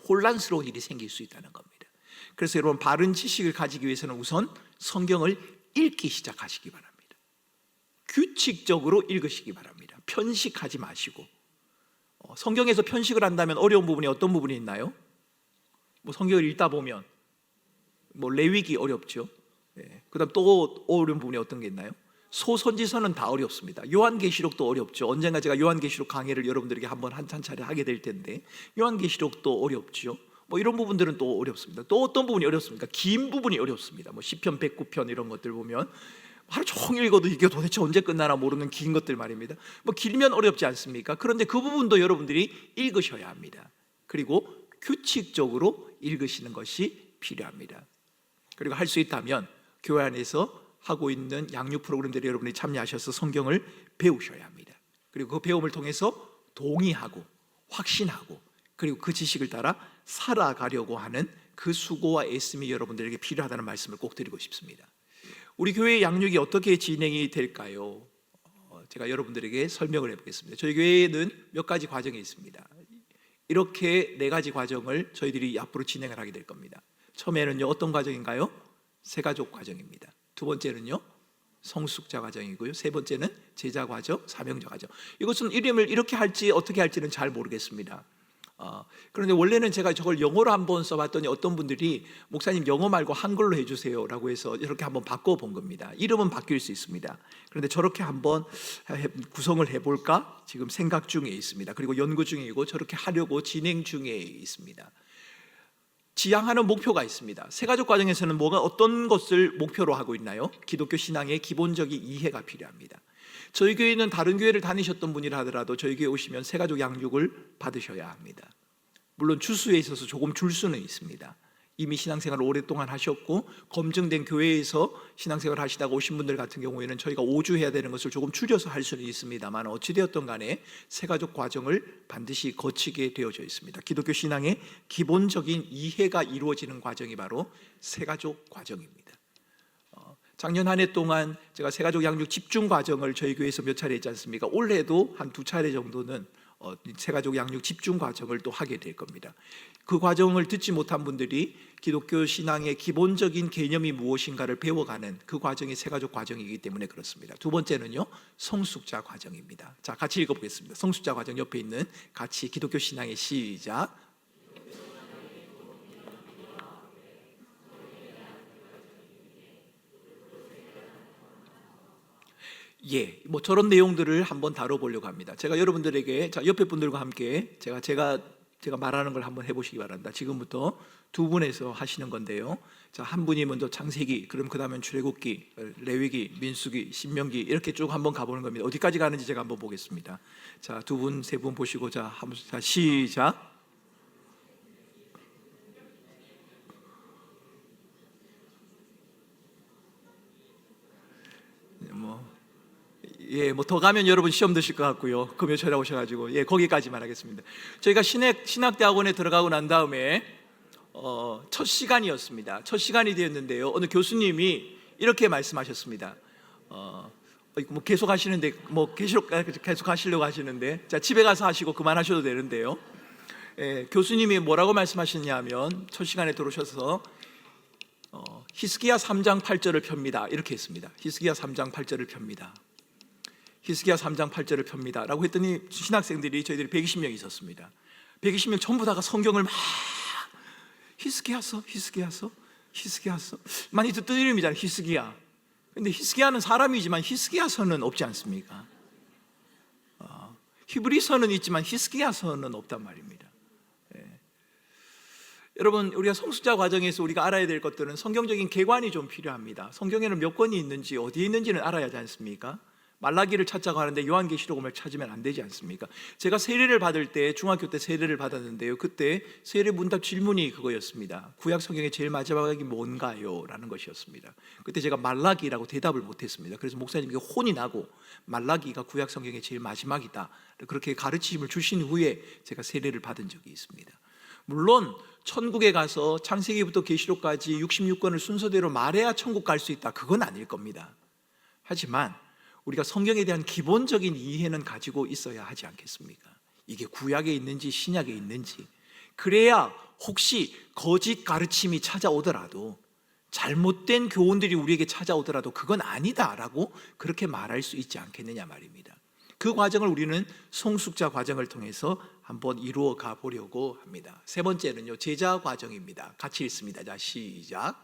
혼란스러운 일이 생길 수 있다는 겁니다. 그래서 여러분, 바른 지식을 가지기 위해서는 우선 성경을 읽기 시작하시기 바랍니다. 규칙적으로 읽으시기 바랍니다. 편식하지 마시고. 성경에서 편식을 한다면 어려운 부분이 어떤 부분이 있나요? 성경을 읽다 보면 레위기 어렵죠. 그다음 또 어려운 부분이 어떤 게 있나요? 소선지서는 다 어렵습니다. 요한계시록도 어렵죠. 언젠가 제가 요한계시록 강의를 여러분들에게 한번 한 차례 하게 될 텐데, 요한계시록도 어렵죠. 이런 부분들은 또 어렵습니다. 또 어떤 부분이 어렵습니까? 긴 부분이 어렵습니다. 시편 109편 이런 것들 보면 하루 종일 읽어도 이게 도대체 언제 끝나나 모르는 긴 것들 말입니다. 길면 어렵지 않습니까? 그런데 그 부분도 여러분들이 읽으셔야 합니다. 그리고 규칙적으로 읽으시는 것이 필요합니다. 그리고 할 수 있다면 교회 안에서 하고 있는 양육 프로그램들에 여러분이 참여하셔서 성경을 배우셔야 합니다. 그리고 그 배움을 통해서 동의하고 확신하고 그리고 그 지식을 따라 살아가려고 하는 그 수고와 애씀이 여러분들에게 필요하다는 말씀을 꼭 드리고 싶습니다. 우리 교회의 양육이 어떻게 진행이 될까요? 제가 여러분들에게 설명을 해보겠습니다. 저희 교회에는 몇 가지 과정이 있습니다. 이렇게 4가지 과정을 저희들이 앞으로 진행을 하게 될 겁니다. 처음에는요, 어떤 과정인가요? 새가족 과정입니다. 두 번째는요, 성숙자 과정이고요. 세 번째는 제자 과정, 사명자 과정. 이것은 이름을 이렇게 할지 어떻게 할지는 잘 모르겠습니다. 그런데 원래는 제가 저걸 영어로 한번 써봤더니 어떤 분들이 목사님 영어 말고 한글로 해주세요 라고 해서 이렇게 한번 바꿔본 겁니다. 이름은 바뀔 수 있습니다. 그런데 저렇게 한번 구성을 해볼까 지금 생각 중에 있습니다. 그리고 연구 중이고 저렇게 하려고 진행 중에 있습니다. 지향하는 목표가 있습니다. 새가족 과정에서는 어떤 것을 목표로 하고 있나요? 기독교 신앙의 기본적인 이해가 필요합니다. 저희 교회는 다른 교회를 다니셨던 분이라 하더라도 저희 교회 오시면 새가족 양육을 받으셔야 합니다. 물론 주수에 있어서 조금 줄 수는 있습니다. 이미 신앙생활을 오랫동안 하셨고 검증된 교회에서 신앙생활을 하시다가 오신 분들 같은 경우에는 저희가 5주 해야 되는 것을 조금 줄여서 할 수는 있습니다만, 어찌되었던 간에 새가족 과정을 반드시 거치게 되어져 있습니다. 기독교 신앙의 기본적인 이해가 이루어지는 과정이 바로 새가족 과정입니다. 작년 한 해 동안 제가 새가족 양육 집중 과정을 저희 교회에서 몇 차례 했지 않습니까? 올해도 한 2차례 정도는 새가족 양육 집중 과정을 또 하게 될 겁니다. 그 과정을 듣지 못한 분들이 기독교 신앙의 기본적인 개념이 무엇인가를 배워가는 그 과정이 새가족 과정이기 때문에 그렇습니다. 두 번째는요, 성숙자 과정입니다. 자, 같이 읽어보겠습니다. 성숙자 과정 옆에 있는 같이 기독교 신앙의 시작. 저런 내용들을 한번 다뤄보려고 합니다. 제가 여러분들에게 옆에 분들과 함께 제가 말하는 걸 한번 해보시기 바랍니다. 지금부터 두 분에서 하시는 건데요. 한 분이 먼저 창세기, 그럼 그 다음엔 출애굽기, 레위기, 민수기, 신명기 이렇게 쭉 한번 가보는 겁니다. 어디까지 가는지 제가 한번 보겠습니다. 두 분, 세 분 보시고 시작. 더 가면 여러분 시험 드실 것 같고요. 금요일에 오셔가지고 거기까지만 하겠습니다. 저희가 신학대학원에 들어가고 난 다음에 첫 시간이었습니다. 첫 시간이 되었는데요. 어느 교수님이 이렇게 말씀하셨습니다. 계속 하시는데 계속 하시려고 하시는데 집에 가서 하시고 그만하셔도 되는데요. 교수님이 뭐라고 말씀하셨냐면 첫 시간에 들어오셔서 히스기야 3장 8절을 펴니다. 이렇게 했습니다. 히스기야 3장 8절을 펴니다. 히스기야 3장 8절을 펴니다 라고 했더니 신학생들이 저희들이 120명 있었습니다. 120명 전부 다가 성경을 막 히스기야서 많이 듣던 이름이잖아요. 히스기야. 근데 히스기야는 사람이지만 히스기야서는 없지 않습니까? 히브리서는 있지만 히스기야서는 없단 말입니다. 여러분, 우리가 성숙자 과정에서 우리가 알아야 될 것들은 성경적인 개관이 좀 필요합니다. 성경에는 몇 권이 있는지, 어디에 있는지는 알아야 하지 않습니까? 말라기를 찾자고 하는데 요한계시록을 찾으면 안 되지 않습니까? 제가 세례를 받을 때, 중학교 때 세례를 받았는데요, 그때 세례 문답 질문이 그거였습니다. 구약 성경의 제일 마지막이 뭔가요? 라는 것이었습니다. 그때 제가 말라기라고 대답을 못했습니다. 그래서 목사님께 혼이 나고, 말라기가 구약 성경의 제일 마지막이다, 그렇게 가르침을 주신 후에 제가 세례를 받은 적이 있습니다. 물론 천국에 가서 창세기부터 계시록까지 66권을 순서대로 말해야 천국 갈 수 있다, 그건 아닐 겁니다. 하지만 우리가 성경에 대한 기본적인 이해는 가지고 있어야 하지 않겠습니까? 이게 구약에 있는지 신약에 있는지, 그래야 혹시 거짓 가르침이 찾아오더라도, 잘못된 교훈들이 우리에게 찾아오더라도 그건 아니다라고 그렇게 말할 수 있지 않겠느냐 말입니다. 그 과정을 우리는 성숙자 과정을 통해서 한번 이루어 가 보려고 합니다. 세 번째는요, 제자 과정입니다. 같이 읽습니다. 자, 시작.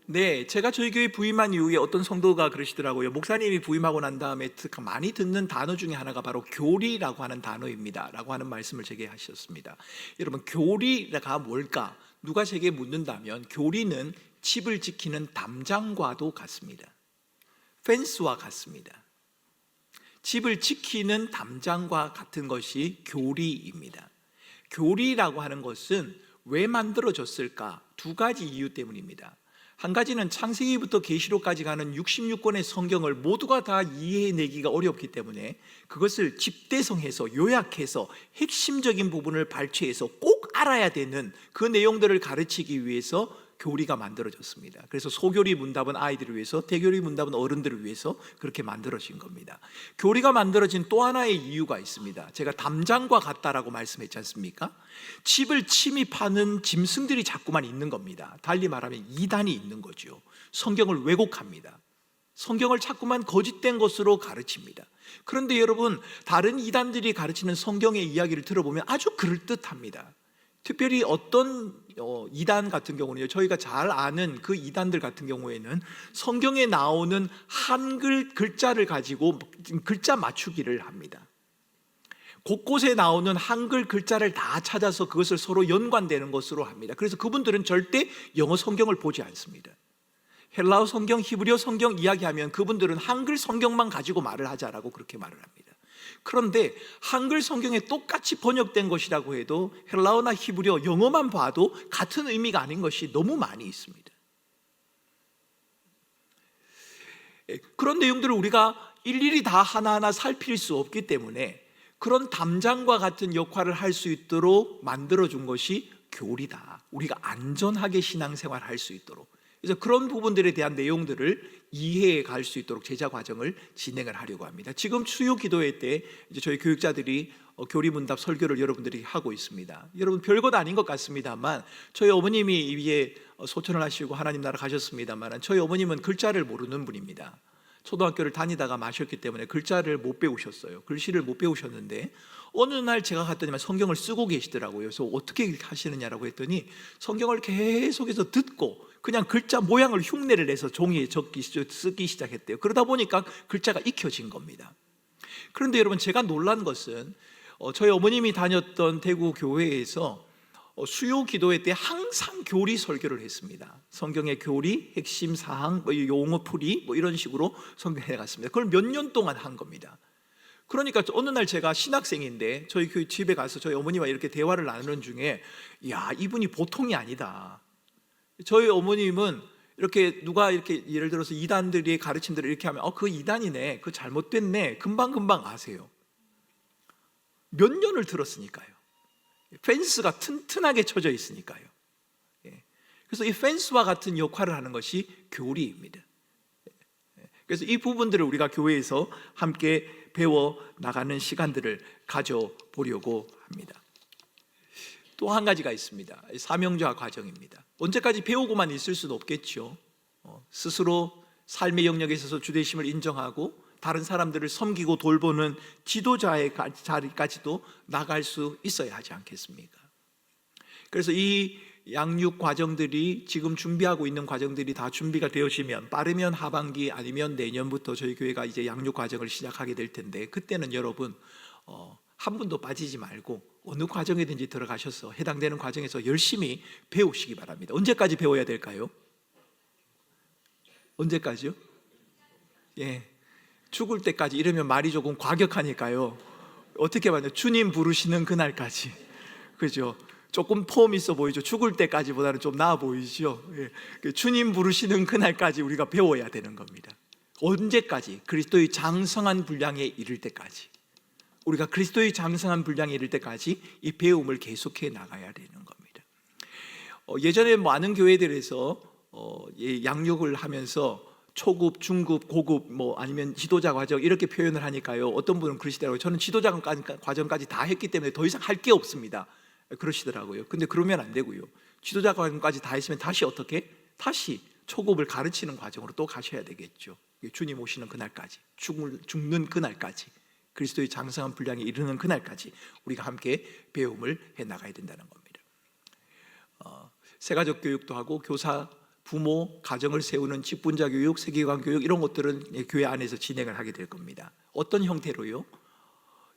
네, 제가 저희 교회 부임한 이후에 어떤 성도가 그러시더라고요. 목사님이 부임하고 난 다음에 많이 듣는 단어 중에 하나가 바로 교리라고 하는 단어입니다 라고 하는 말씀을 제게 하셨습니다. 여러분, 교리가 뭘까? 누가 제게 묻는다면 교리는 집을 지키는 담장과도 같습니다. 펜스와 같습니다. 집을 지키는 담장과 같은 것이 교리입니다. 교리라고 하는 것은 왜 만들어졌을까? 두 가지 이유 때문입니다. 한 가지는 창세기부터 계시록까지 가는 66권의 성경을 모두가 다 이해해내기가 어렵기 때문에 그것을 집대성해서 요약해서 핵심적인 부분을 발췌해서 꼭 알아야 되는 그 내용들을 가르치기 위해서 교리가 만들어졌습니다. 그래서 소교리 문답은 아이들을 위해서, 대교리 문답은 어른들을 위해서 그렇게 만들어진 겁니다. 교리가 만들어진 또 하나의 이유가 있습니다. 제가 담장과 같다라고 말씀했지 않습니까? 집을 침입하는 짐승들이 자꾸만 있는 겁니다. 달리 말하면 이단이 있는 거죠. 성경을 왜곡합니다. 성경을 자꾸만 거짓된 것으로 가르칩니다. 그런데 여러분, 다른 이단들이 가르치는 성경의 이야기를 들어보면 아주 그럴듯합니다. 특별히 어떤 이단 같은 경우는요, 저희가 잘 아는 그 이단들 같은 경우에는 성경에 나오는 한글 글자를 가지고 글자 맞추기를 합니다. 곳곳에 나오는 한글 글자를 다 찾아서 그것을 서로 연관되는 것으로 합니다. 그래서 그분들은 절대 영어 성경을 보지 않습니다. 헬라어 성경, 히브리어 성경 이야기하면 그분들은 한글 성경만 가지고 말을 하자라고 그렇게 말을 합니다. 그런데 한글 성경에 똑같이 번역된 것이라고 해도 헬라어나 히브리어, 영어만 봐도 같은 의미가 아닌 것이 너무 많이 있습니다. 그런 내용들을 우리가 일일이 다 하나하나 살필 수 없기 때문에 그런 담장과 같은 역할을 할 수 있도록 만들어준 것이 교리다. 우리가 안전하게 신앙생활을 할 수 있도록. 그래서 그런 부분들에 대한 내용들을 이해해 갈 수 있도록 제자 과정을 진행을 하려고 합니다. 지금 수요 기도회 때 이제 저희 교육자들이 교리문답 설교를 여러분들이 하고 있습니다. 여러분, 별것 아닌 것 같습니다만 저희 어머님이 위에 소천을 하시고 하나님 나라 가셨습니다만 저희 어머님은 글자를 모르는 분입니다. 초등학교를 다니다가 마셨기 때문에 글자를 못 배우셨어요. 글씨를 못 배우셨는데 어느 날 제가 갔더니만 성경을 쓰고 계시더라고요. 그래서 어떻게 하시느냐라고 했더니 성경을 계속해서 듣고 그냥 글자 모양을 흉내를 내서 종이에 쓰기 시작했대요. 그러다 보니까 글자가 익혀진 겁니다. 그런데 여러분, 제가 놀란 것은 저희 어머님이 다녔던 대구 교회에서 수요 기도회 때 항상 교리 설교를 했습니다. 성경의 교리, 핵심 사항, 용어 풀이 이런 식으로 설교해 갔습니다. 그걸 몇 년 동안 한 겁니다. 그러니까 어느 날 제가 신학생인데 저희 교회 집에 가서 저희 어머니와 이렇게 대화를 나누는 중에, 야, 이분이 보통이 아니다. 저희 어머님은 이렇게 누가 이렇게 예를 들어서 이단들이 가르침들을 이렇게 하면 그 이단이네, 그 잘못됐네, 금방금방 아세요. 몇 년을 들었으니까요. 펜스가 튼튼하게 쳐져 있으니까요. 그래서 이 펜스와 같은 역할을 하는 것이 교리입니다. 그래서 이 부분들을 우리가 교회에서 함께 배워 나가는 시간들을 가져보려고 합니다. 또 한 가지가 있습니다. 사명자 과정입니다. 언제까지 배우고만 있을 수는 없겠죠. 스스로 삶의 영역에 있어서 주되심을 인정하고 다른 사람들을 섬기고 돌보는 지도자의 자리까지도 나갈 수 있어야 하지 않겠습니까? 그래서 이 양육 과정들이 지금 준비하고 있는 과정들이 다 준비가 되어지면 빠르면 하반기 아니면 내년부터 저희 교회가 이제 양육 과정을 시작하게 될 텐데, 그때는 여러분 한 분도 빠지지 말고 어느 과정이든지 들어가셔서 해당되는 과정에서 열심히 배우시기 바랍니다. 언제까지 배워야 될까요? 언제까지요? 예, 죽을 때까지. 이러면 말이 조금 과격하니까요. 어떻게 말해요? 주님 부르시는 그날까지. 그죠? 조금 폼 있어 보이죠? 죽을 때까지보다는 좀 나아 보이죠? 예. 주님 부르시는 그날까지 우리가 배워야 되는 겁니다. 언제까지? 그리스도의 장성한 분량에 이를 때까지. 우리가 그리스도의 장성한 분량에 이를 때까지 이 배움을 계속해 나가야 되는 겁니다. 예전에 많은 교회들에서 양육을 하면서 초급, 중급, 고급 아니면 지도자 과정 이렇게 표현을 하니까요, 어떤 분은 그러시더라고요. 저는 지도자 과정까지 다 했기 때문에 더 이상 할 게 없습니다, 그러시더라고요. 근데 그러면 안 되고요. 지도자 과정까지 다 했으면 다시 어떻게? 다시 초급을 가르치는 과정으로 또 가셔야 되겠죠. 주님 오시는 그날까지, 죽는 그날까지, 그리스도의 장성한 분량에 이르는 그날까지 우리가 함께 배움을 해나가야 된다는 겁니다. 세가족 교육도 하고 교사, 부모, 가정을 세우는 직분자 교육, 세계관 교육 이런 것들은 교회 안에서 진행을 하게 될 겁니다. 어떤 형태로요?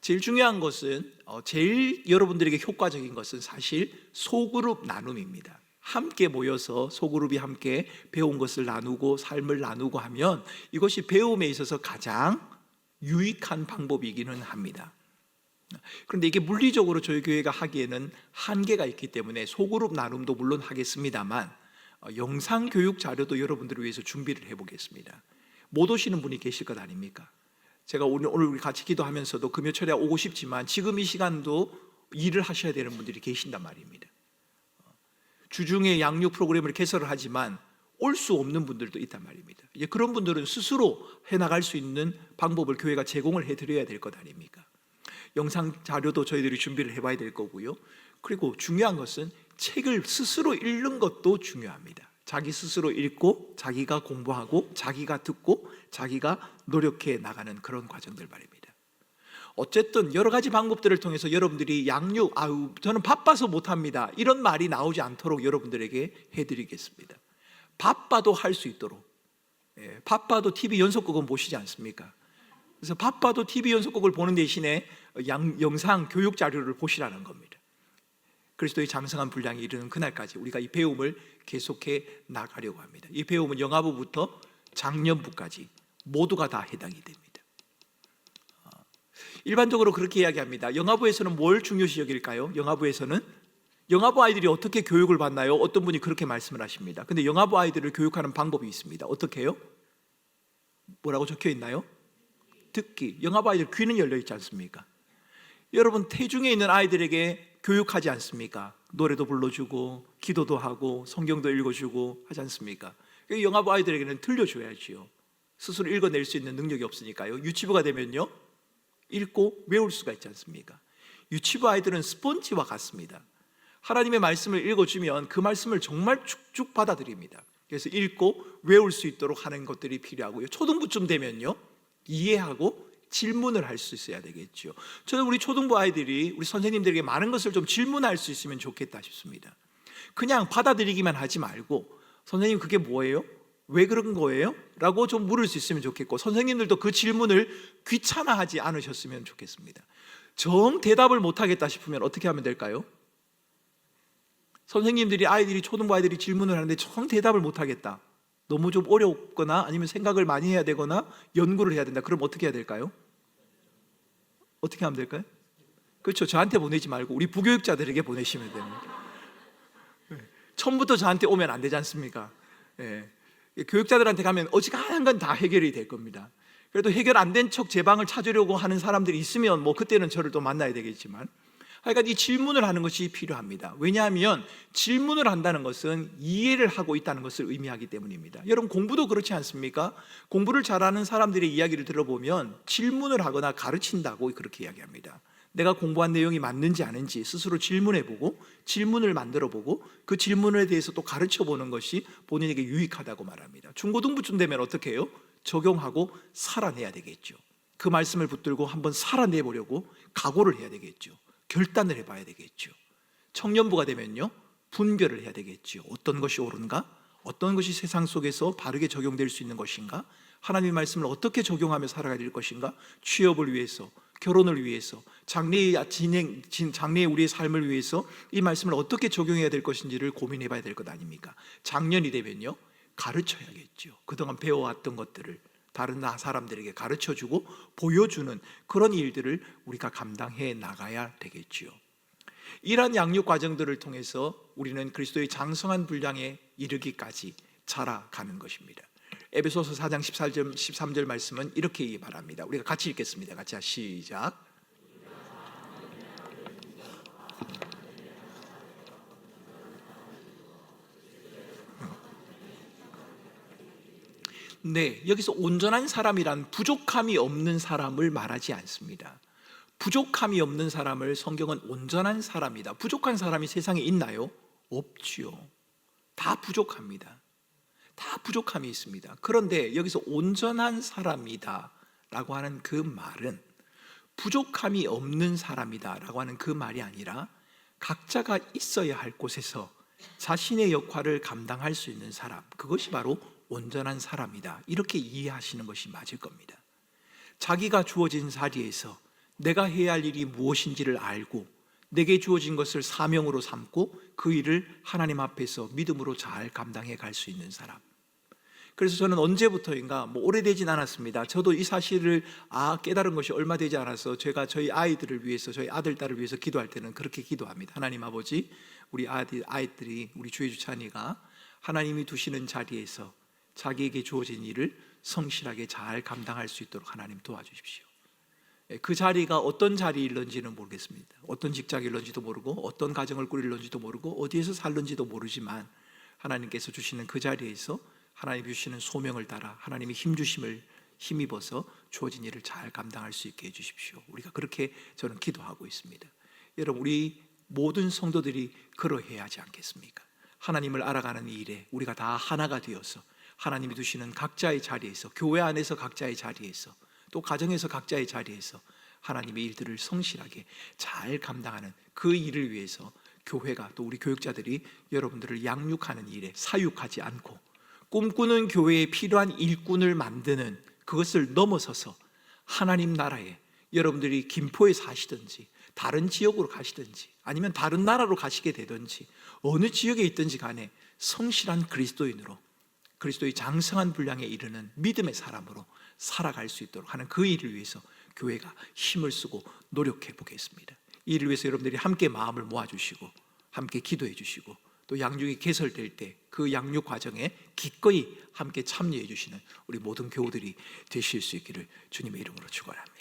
제일 중요한 것은 제일 여러분들에게 효과적인 것은 사실 소그룹 나눔입니다. 함께 모여서 소그룹이 함께 배운 것을 나누고 삶을 나누고 하면 이것이 배움에 있어서 가장 유익한 방법이기는 합니다. 그런데 이게 물리적으로 저희 교회가 하기에는 한계가 있기 때문에 소그룹 나눔도 물론 하겠습니다만 영상 교육 자료도 여러분들을 위해서 준비를 해보겠습니다. 못 오시는 분이 계실 것 아닙니까? 제가 오늘 우리 같이 기도하면서도 금요철에 오고 싶지만 지금 이 시간도 일을 하셔야 되는 분들이 계신단 말입니다. 주중에 양육 프로그램을 개설을 하지만 올 수 없는 분들도 있단 말입니다. 이제 그런 분들은 스스로 해나갈 수 있는 방법을 교회가 제공을 해드려야 될 것 아닙니까? 영상 자료도 저희들이 준비를 해봐야 될 거고요. 그리고 중요한 것은 책을 스스로 읽는 것도 중요합니다. 자기 스스로 읽고 자기가 공부하고 자기가 듣고 자기가 노력해 나가는 그런 과정들 말입니다. 어쨌든 여러 가지 방법들을 통해서 여러분들이 양육, 저는 바빠서 못합니다, 이런 말이 나오지 않도록 여러분들에게 해드리겠습니다. 바빠도 할 수 있도록. 바빠도 TV 연속극은 보시지 않습니까? 그래서 바빠도 TV 연속극을 보는 대신에 영상 교육 자료를 보시라는 겁니다. 그리스도의 장성한 분량에 이르는 그날까지 우리가 이 배움을 계속해 나가려고 합니다. 이 배움은 영아부부터 장년부까지 모두가 다 해당이 됩니다. 일반적으로 그렇게 이야기합니다. 영아부에서는 뭘 중요시 여길까요? 영아부 아이들이 어떻게 교육을 받나요? 어떤 분이 그렇게 말씀을 하십니다. 근데 영아부 아이들을 교육하는 방법이 있습니다. 어떻게 해요? 뭐라고 적혀 있나요? 듣기. 영아부 아이들 귀는 열려 있지 않습니까? 여러분 태중에 있는 아이들에게 교육하지 않습니까? 노래도 불러주고 기도도 하고 성경도 읽어주고 하지 않습니까? 영아부 아이들에게는 들려줘야지요. 스스로 읽어낼 수 있는 능력이 없으니까요. 유치부가 되면요, 읽고 외울 수가 있지 않습니까? 유치부 아이들은 스펀지와 같습니다. 하나님의 말씀을 읽어주면 그 말씀을 정말 쭉쭉 받아들입니다. 그래서 읽고 외울 수 있도록 하는 것들이 필요하고요. 초등부쯤 되면요, 이해하고 질문을 할 수 있어야 되겠죠. 저는 우리 초등부 아이들이 우리 선생님들에게 많은 것을 좀 질문할 수 있으면 좋겠다 싶습니다. 그냥 받아들이기만 하지 말고 선생님 그게 뭐예요? 왜 그런 거예요? 라고 좀 물을 수 있으면 좋겠고, 선생님들도 그 질문을 귀찮아하지 않으셨으면 좋겠습니다. 정 대답을 못하겠다 싶으면 어떻게 하면 될까요? 선생님들이 초등부 아이들이 질문을 하는데 정 대답을 못하겠다, 너무 좀 어렵거나 아니면 생각을 많이 해야 되거나 연구를 해야 된다, 그럼 어떻게 해야 될까요? 어떻게 하면 될까요? 그렇죠. 저한테 보내지 말고 우리 부교육자들에게 보내시면 됩니다. 처음부터 저한테 오면 안 되지 않습니까? 교육자들한테 가면 어지간한 건 다 해결이 될 겁니다. 그래도 해결 안 된 척 제 방을 찾으려고 하는 사람들이 있으면 그때는 저를 또 만나야 되겠지만, 하여간 이 질문을 하는 것이 필요합니다. 왜냐하면 질문을 한다는 것은 이해를 하고 있다는 것을 의미하기 때문입니다. 여러분 공부도 그렇지 않습니까? 공부를 잘하는 사람들의 이야기를 들어보면 질문을 하거나 가르친다고 그렇게 이야기합니다. 내가 공부한 내용이 맞는지 아닌지 스스로 질문해보고 질문을 만들어보고 그 질문에 대해서 또 가르쳐보는 것이 본인에게 유익하다고 말합니다. 중고등부쯤 되면 어떻게 해요? 적용하고 살아내야 되겠죠. 그 말씀을 붙들고 한번 살아내보려고 각오를 해야 되겠죠. 결단을 해봐야 되겠죠. 청년부가 되면요, 분별을 해야 되겠지요. 어떤 것이 옳은가? 어떤 것이 세상 속에서 바르게 적용될 수 있는 것인가? 하나님의 말씀을 어떻게 적용하며 살아가야 될 것인가? 취업을 위해서, 결혼을 위해서, 장래의 우리의 삶을 위해서 이 말씀을 어떻게 적용해야 될 것인지를 고민해 봐야 될 것 아닙니까? 장년이 되면요, 가르쳐야겠죠. 그동안 배워왔던 것들을 다른 사람들에게 가르쳐주고 보여주는 그런 일들을 우리가 감당해 나가야 되겠지요. 이러한 양육 과정들을 통해서 우리는 그리스도의 장성한 분량에 이르기까지 자라가는 것입니다. 에베소서 4장 13절 말씀은 이렇게 말합니다. 우리가 같이 읽겠습니다. 같이 시작. 네, 여기서 온전한 사람이란 부족함이 없는 사람을 말하지 않습니다. 부족함이 없는 사람을 성경은 온전한 사람이다. 부족한 사람이 세상에 있나요? 없지요. 다 부족합니다. 다 부족함이 있습니다. 그런데 여기서 온전한 사람이다 라고 하는 그 말은 부족함이 없는 사람이다 라고 하는 그 말이 아니라 각자가 있어야 할 곳에서 자신의 역할을 감당할 수 있는 사람, 그것이 바로 온전한 사람이다, 이렇게 이해하시는 것이 맞을 겁니다. 자기가 주어진 자리에서 내가 해야 할 일이 무엇인지를 알고 내게 주어진 것을 사명으로 삼고 그 일을 하나님 앞에서 믿음으로 잘 감당해 갈 수 있는 사람. 그래서 저는 언제부터인가, 오래되진 않았습니다. 저도 이 사실을 깨달은 것이 얼마 되지 않아서 제가 저희 아이들을 위해서, 저희 아들, 딸을 위해서 기도할 때는 그렇게 기도합니다. 하나님 아버지, 우리 아이들이, 우리 주의 주찬이가 하나님이 두시는 자리에서 자기에게 주어진 일을 성실하게 잘 감당할 수 있도록 하나님 도와주십시오. 그 자리가 어떤 자리일런지는 모르겠습니다. 어떤 직장일런지도 모르고 어떤 가정을 꾸릴런지도 모르고 어디에서 살런지도 모르지만 하나님께서 주시는 그 자리에서 하나님이 주시는 소명을 따라 하나님이 힘주심을 힘입어서 주어진 일을 잘 감당할 수 있게 해주십시오. 우리가 그렇게 저는 기도하고 있습니다. 여러분, 우리 모든 성도들이 그러해야 하지 않겠습니까? 하나님을 알아가는 이 일에 우리가 다 하나가 되어서 하나님이 두시는 각자의 자리에서, 교회 안에서 각자의 자리에서, 또 가정에서 각자의 자리에서 하나님의 일들을 성실하게 잘 감당하는 그 일을 위해서 교회가, 또 우리 교육자들이 여러분들을 양육하는 일에 사육하지 않고 꿈꾸는 교회에 필요한 일꾼을 만드는 그것을 넘어서서 하나님 나라에, 여러분들이 김포에 사시든지 다른 지역으로 가시든지 아니면 다른 나라로 가시게 되든지 어느 지역에 있든지 간에 성실한 그리스도인으로, 그리스도의 장성한 분량에 이르는 믿음의 사람으로 살아갈 수 있도록 하는 그 일을 위해서 교회가 힘을 쓰고 노력해 보겠습니다. 이 일을 위해서 여러분들이 함께 마음을 모아주시고 함께 기도해 주시고 또 양육이 개설될 때 그 양육 과정에 기꺼이 함께 참여해 주시는 우리 모든 교우들이 되실 수 있기를 주님의 이름으로 축원합니다.